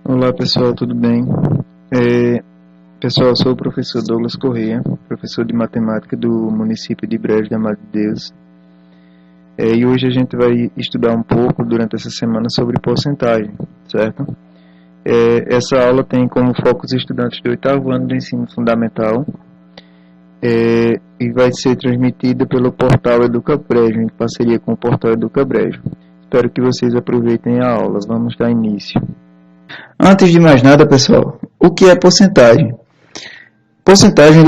Olá pessoal, tudo bem? Pessoal, eu sou o professor Douglas Corrêa, professor de matemática do município de Brejo da Madre de Deus. E hoje a gente vai estudar um pouco durante essa semana sobre porcentagem, certo? Essa aula tem como foco os estudantes do 8º ano do ensino fundamental e vai ser transmitida pelo portal EducaBrejo, em parceria com o portal EducaBrejo. Espero que vocês aproveitem a aula. Vamos dar início. Antes de mais nada, pessoal, o que é porcentagem? Porcentagem é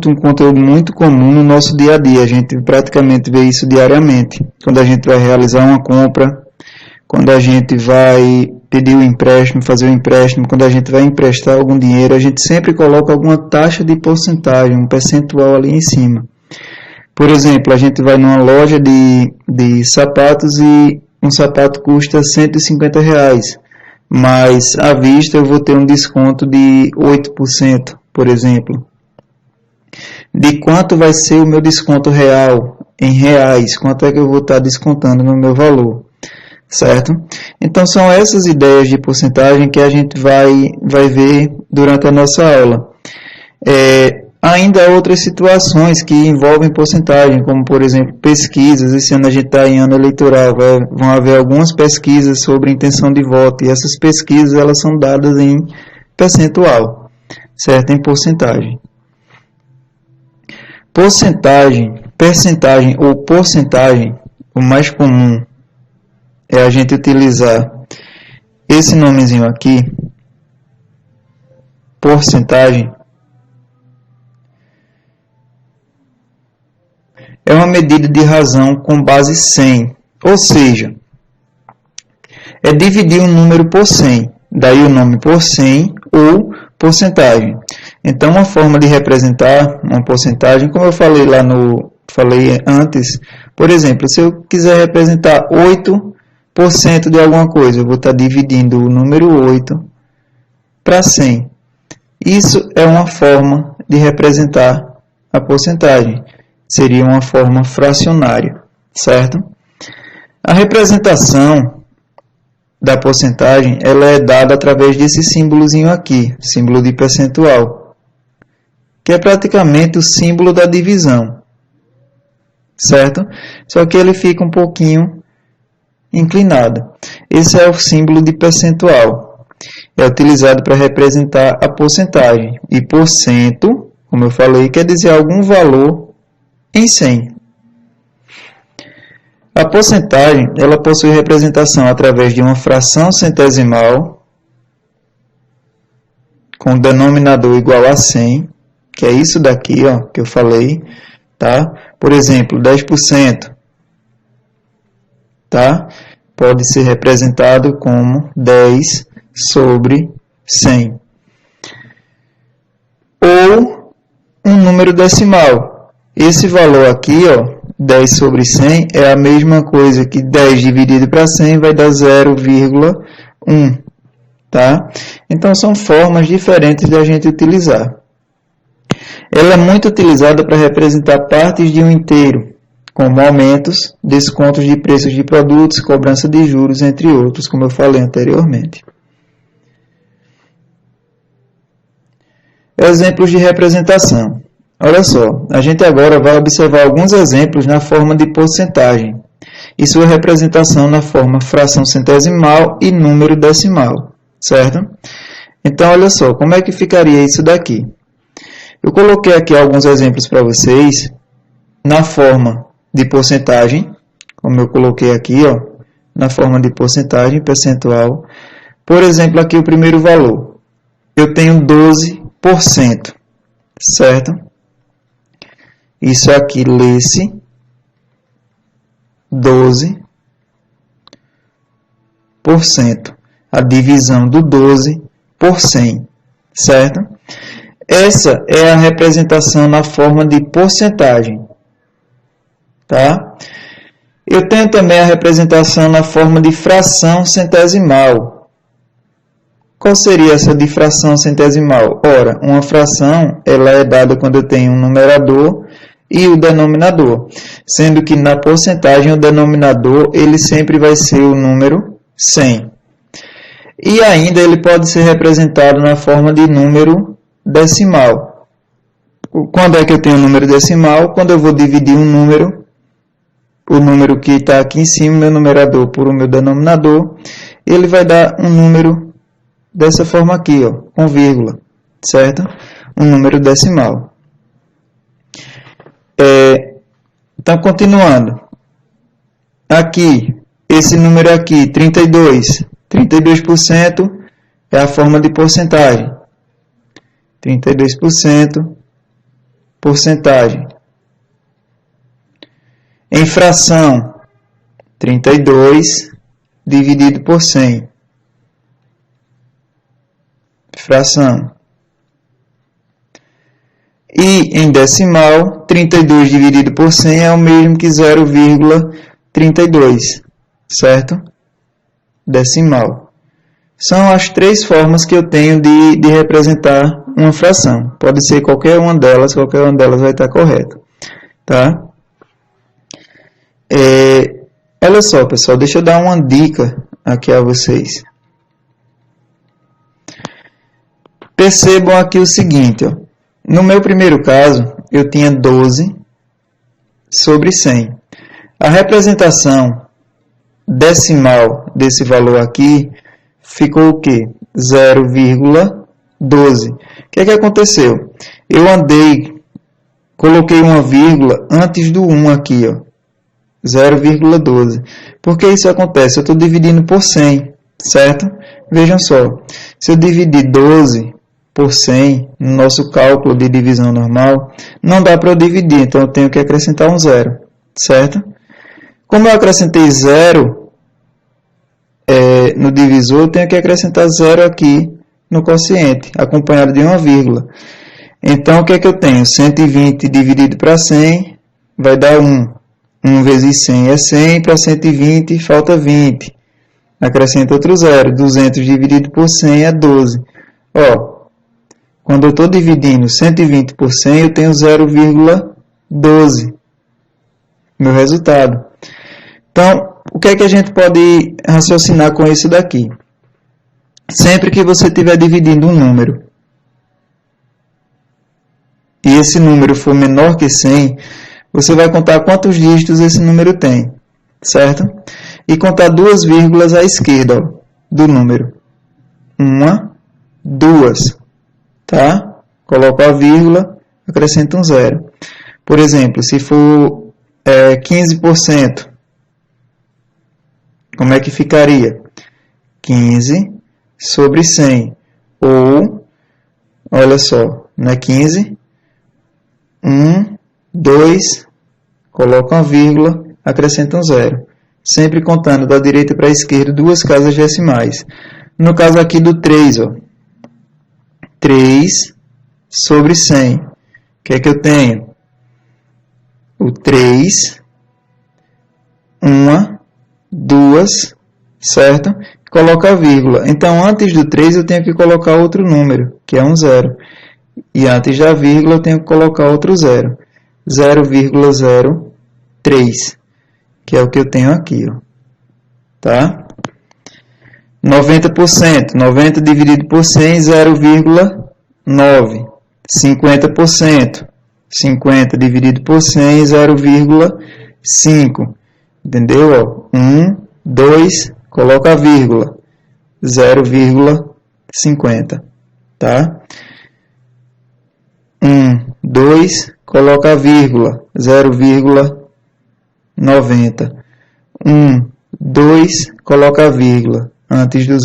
um conteúdo muito comum no nosso dia a dia. A gente praticamente vê isso diariamente. Quando a gente vai realizar uma compra, quando a gente vai pedir um empréstimo, fazer um empréstimo, quando a gente vai emprestar algum dinheiro, a gente sempre coloca alguma taxa de porcentagem, um percentual ali em cima. Por exemplo, a gente vai numa loja de sapatos e um sapato custa R$150. Mas à vista eu vou ter um desconto de 8%, por exemplo. De quanto vai ser o meu desconto real, em reais? Quanto é que eu vou estar descontando no meu valor? Certo? Então são essas ideias de porcentagem que a gente vai ver durante a nossa aula. Ainda há outras situações que envolvem porcentagem, como por exemplo pesquisas. Esse ano a gente está em ano eleitoral, vão haver algumas pesquisas sobre intenção de voto, e essas pesquisas elas são dadas em percentual, certo? Em porcentagem. Percentagem ou porcentagem, o mais comum é a gente utilizar esse nomezinho aqui, porcentagem. É uma medida de razão com base 100, ou seja, é dividir um número por 100, daí o nome por 100 ou porcentagem. Então, uma forma de representar uma porcentagem, como eu falei antes, por exemplo, se eu quiser representar 8% de alguma coisa, eu vou estar dividindo o número 8 para 100. Isso é uma forma de representar a porcentagem. Seria uma forma fracionária, certo? A representação da porcentagem ela é dada através desse símbolozinho aqui, símbolo de percentual, que é praticamente o símbolo da divisão, certo? Só que ele fica um pouquinho inclinado. Esse é o símbolo de percentual. É utilizado para representar a porcentagem. E porcento, como eu falei, quer dizer algum valor em 100. A porcentagem ela possui representação através de uma fração centesimal com denominador igual a 100, que é isso daqui, ó, que eu falei, tá? Por exemplo, 10%, tá? Pode ser representado como 10 sobre 100. Ou um número decimal. Esse valor aqui, ó, 10 sobre 100, é a mesma coisa que 10 dividido para 100 vai dar 0,1, tá? Então, são formas diferentes de a gente utilizar. Ela é muito utilizada para representar partes de um inteiro, como aumentos, descontos de preços de produtos, cobrança de juros, entre outros, como eu falei anteriormente. Exemplos de representação. Olha só, a gente agora vai observar alguns exemplos na forma de porcentagem e sua representação na forma fração centesimal e número decimal, certo? Então, olha só, como é que ficaria isso daqui? Eu coloquei aqui alguns exemplos para vocês na forma de porcentagem, como eu coloquei aqui, ó, na forma de porcentagem percentual. Por exemplo, aqui o primeiro valor. Eu tenho 12%, certo? Isso aqui lê-se 12%. A divisão do 12 por 100, certo? Essa é a representação na forma de porcentagem, tá? Eu tenho também a representação na forma de fração centesimal. Qual seria essa de fração centesimal? Ora, uma fração ela é dada quando eu tenho um numerador e o denominador, sendo que na porcentagem o denominador ele sempre vai ser o número 100. E ainda ele pode ser representado na forma de número decimal. Quando é que eu tenho um número decimal? Quando eu vou dividir um número, o número que está aqui em cima, meu numerador, por o meu denominador, ele vai dar um número dessa forma aqui, ó, com vírgula, certo? Um número decimal. Então, continuando. Aqui, esse número aqui, 32. 32% é a forma de porcentagem. 32%, porcentagem. Em fração, 32 dividido por 100. Fração. E em decimal, 32 dividido por 100 é o mesmo que 0,32, certo? Decimal. São as três formas que eu tenho de representar uma fração. Pode ser qualquer uma delas vai estar correta. Tá? Olha só, pessoal, deixa eu dar uma dica aqui a vocês. Percebam aqui o seguinte, ó. No meu primeiro caso, eu tinha 12 sobre 100. A representação decimal desse valor aqui ficou o quê? 0,12. O que é que aconteceu? Eu coloquei uma vírgula antes do 1 aqui, ó. 0,12. Por que isso acontece? Eu estou dividindo por 100, certo? Vejam só, se eu dividir 12 por 100, no nosso cálculo de divisão normal, não dá para eu dividir, então eu tenho que acrescentar um zero, certo? Como eu acrescentei zero no divisor, eu tenho que acrescentar zero aqui no quociente, acompanhado de uma vírgula. Então, o que é que eu tenho? 120 dividido para 100 vai dar 1. 1 vezes 100 é 100, para 120 falta 20. Acrescenta outro zero. 200 dividido por 100 é 12. Ó, quando eu estou dividindo 120 por 100, eu tenho 0,12. Meu resultado. Então, o que é que a gente pode raciocinar com isso daqui? Sempre que você estiver dividindo um número, e esse número for menor que 100, você vai contar quantos dígitos esse número tem, certo? E contar duas vírgulas à esquerda, ó, do número. 1, 2. Tá? Coloco a vírgula, acrescento um zero. Por exemplo, se for 15%, como é que ficaria? 15 sobre 100. Ou, olha só, não é 15? 1, 2, coloco uma vírgula, acrescento um zero. Sempre contando da direita para a esquerda duas casas decimais. No caso aqui do 3, ó. 3 sobre 100. O que é que eu tenho? O 3, 1, 2, certo? Coloca a vírgula. Então, antes do 3, eu tenho que colocar outro número, que é um zero. E antes da vírgula, eu tenho que colocar outro zero. 0,03, que é o que eu tenho aqui, ó. Tá? 90%. 90 dividido por 100, 0,9. 50%. 50 dividido por 100, 0,5. Entendeu? 1, 2, coloca a vírgula. 0,50. Tá? 1, 2, coloca a vírgula. 0,90. 1, 2, coloca a vírgula. Antes do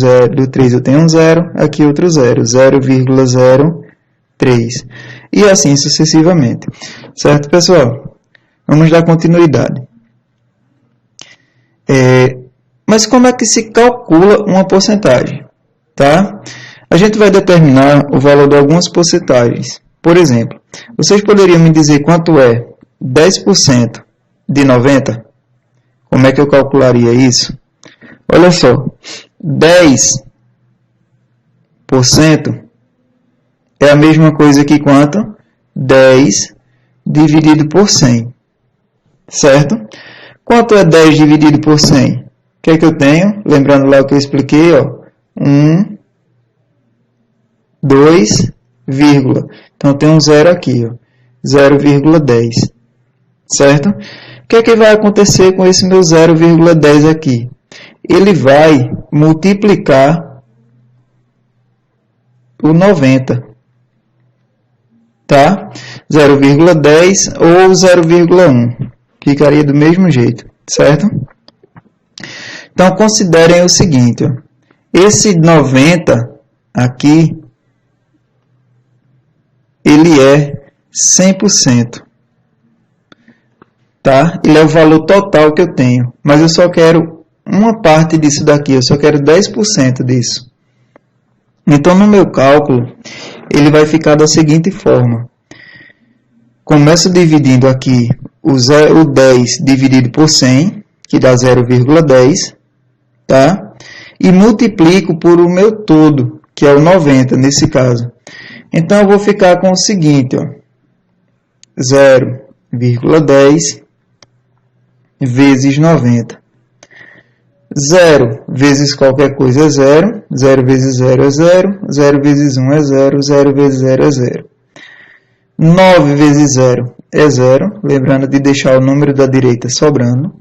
3 eu tenho um zero, aqui outro zero, 0,03. E assim sucessivamente. Certo, pessoal? Vamos dar continuidade. Mas como é que se calcula uma porcentagem? Tá? A gente vai determinar o valor de algumas porcentagens. Por exemplo, vocês poderiam me dizer quanto é 10% de 90? Como é que eu calcularia isso? Olha só, 10% é a mesma coisa que quanto? 10 dividido por 100. Certo? Quanto é 10 dividido por 100? O que é que eu tenho? Lembrando lá o que eu expliquei, ó, 1, 2, vírgula. Então, tem um zero aqui, ó, 0,10, certo? O que é que vai acontecer com esse meu 0,10 aqui? Ele vai multiplicar o 90, tá? 0,10 ou 0,1, ficaria do mesmo jeito, certo? Então, considerem o seguinte, ó, esse 90 aqui, ele é 100%, tá? Ele é o valor total que eu tenho, mas eu só quero uma parte disso daqui, eu só quero 10% disso. Então, no meu cálculo, ele vai ficar da seguinte forma. Começo dividindo aqui o 10 dividido por 100, que dá 0,10, tá? E multiplico por o meu todo, que é o 90 nesse caso. Então, eu vou ficar com o seguinte, ó, 0,10 vezes 90. 0 vezes qualquer coisa é 0, 0 vezes 0 é 0, 0 vezes 1 é 0, 0 vezes 0 é 0. 9 vezes 0 é 0, lembrando de deixar o número da direita sobrando.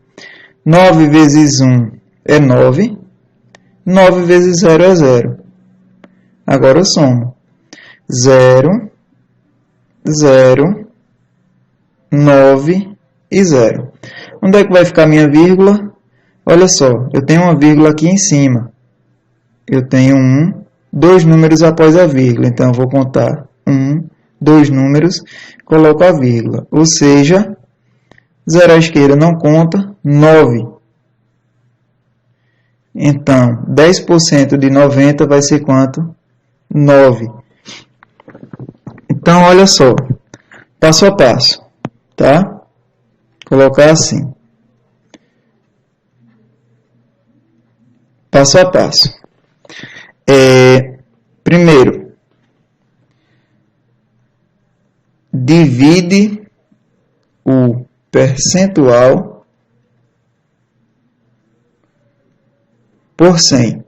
9 vezes 1 é 9, 9 vezes 0 é 0. Agora eu somo. 0, 0, 9 e 0. Onde é que vai ficar minha vírgula? Olha só, eu tenho uma vírgula aqui em cima. Eu tenho 2 números após a vírgula. Então, eu vou contar 2 números, coloco a vírgula. Ou seja, 0 à esquerda não conta, 9. Então, 10% de 90 vai ser quanto? 9. Então, olha só, passo a passo, tá? Colocar assim. Passo a passo. Primeiro, divide o percentual por 100.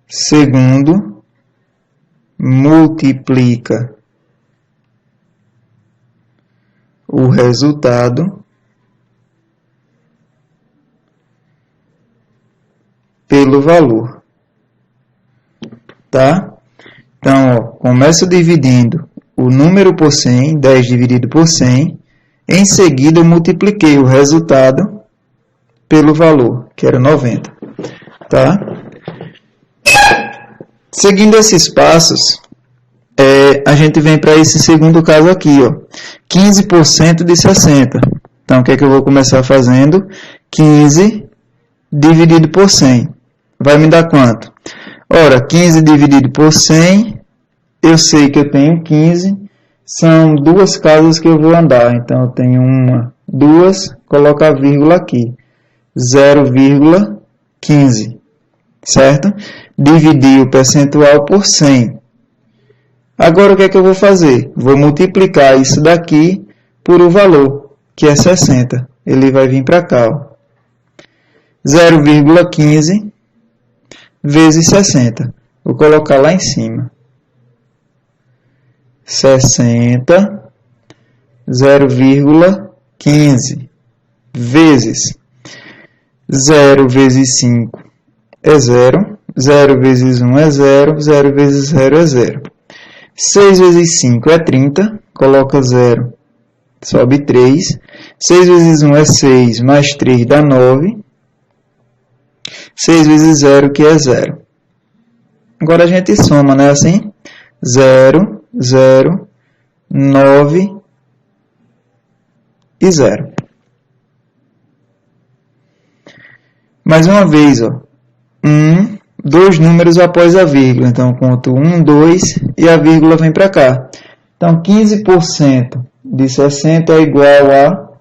Segundo, multiplica o resultado pelo valor, tá? Então, ó, começo dividindo o número por 100, 10 dividido por 100, em seguida eu multipliquei o resultado pelo valor, que era 90, tá? Seguindo esses passos, a gente vem para esse segundo caso aqui, ó, 15% de 60. Então, o que é que eu vou começar fazendo? 15 dividido por 100. Vai me dar quanto? Ora, 15 dividido por 100, eu sei que eu tenho 15, são 2 casas que eu vou andar. Então, eu tenho 1, 2, coloco a vírgula aqui, 0,15, certo? Dividir o percentual por 100. Agora, o que é que eu vou fazer? Vou multiplicar isso daqui por o valor, que é 60. Ele vai vir para cá, ó. 0,15 vezes 60. Vou colocar lá em cima. 60, 0,15 vezes 0 vezes 5 é 0, 0 vezes 1 é 0, 0 vezes 0 é 0. 6 vezes 5 é 30, coloca 0, sobe 3. 6 vezes 1 é 6, mais 3 dá 9. 6 vezes 0, que é 0. Agora a gente soma, né? Assim, 0, 0, 9 e 0. Mais uma vez, ó. 2 números após a vírgula. Então, conto 1, 2 e a vírgula vem para cá. Então, 15% de 60 é igual a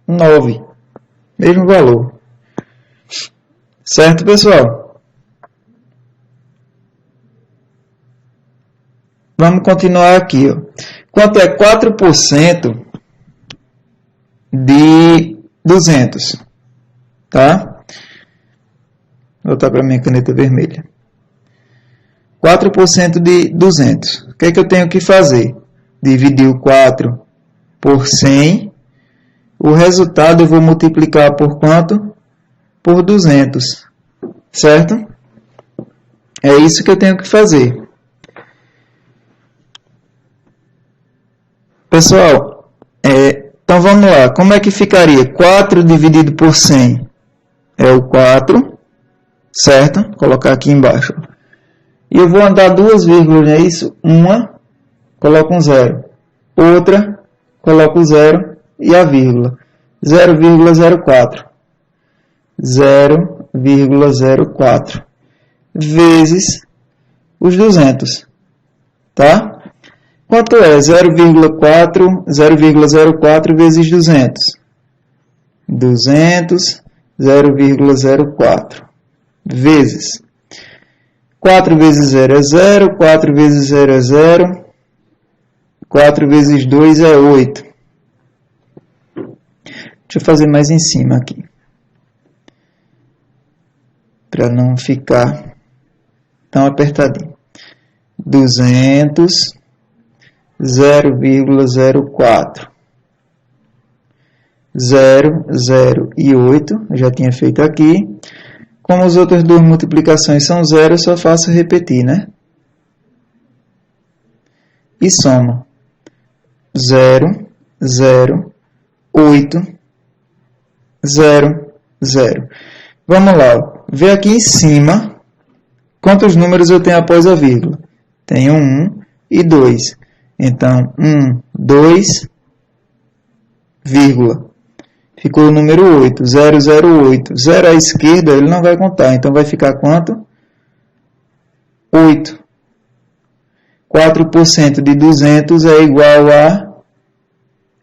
9. Mesmo valor. Certo, pessoal? Vamos continuar aqui, ó. Quanto é 4% de 200? Tá? voltar para minha caneta vermelha. 4% de 200. O que é que eu tenho que fazer? Dividir o 4 por 100. O resultado eu vou multiplicar por quanto? Por 200. Certo? É isso que eu tenho que fazer. Pessoal, então vamos lá. Como é que ficaria? 4 dividido por 100 é o 4. Certo? Vou colocar aqui embaixo. E eu vou andar duas vírgulas, não é isso? Uma, coloco um zero. Outra, coloco o zero e a vírgula. 0,04. 0,04 vezes os 200. Tá? Quanto é 0,04 vezes 200? 200, 0,04 vezes 4 vezes 0 é 0, 4 vezes 0 é 0, 4 vezes 2 é 8. Deixa eu fazer mais em cima aqui, para não ficar tão apertadinho. 200, 0,04, 0, 0 e 8, eu já tinha feito aqui. Como as outras duas multiplicações são zero, eu só faço repetir, né? E soma. 0, 0, 8, 0, 0. Vamos lá. Vê aqui em cima quantos números eu tenho após a vírgula. Tenho 1 e 2. Então, 1, 2, vírgula. Ficou o número 8, 008. 0 à esquerda, ele não vai contar. Então, vai ficar quanto? 8. 4% de 200 é igual a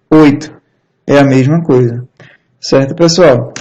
8. É a mesma coisa. Certo, pessoal?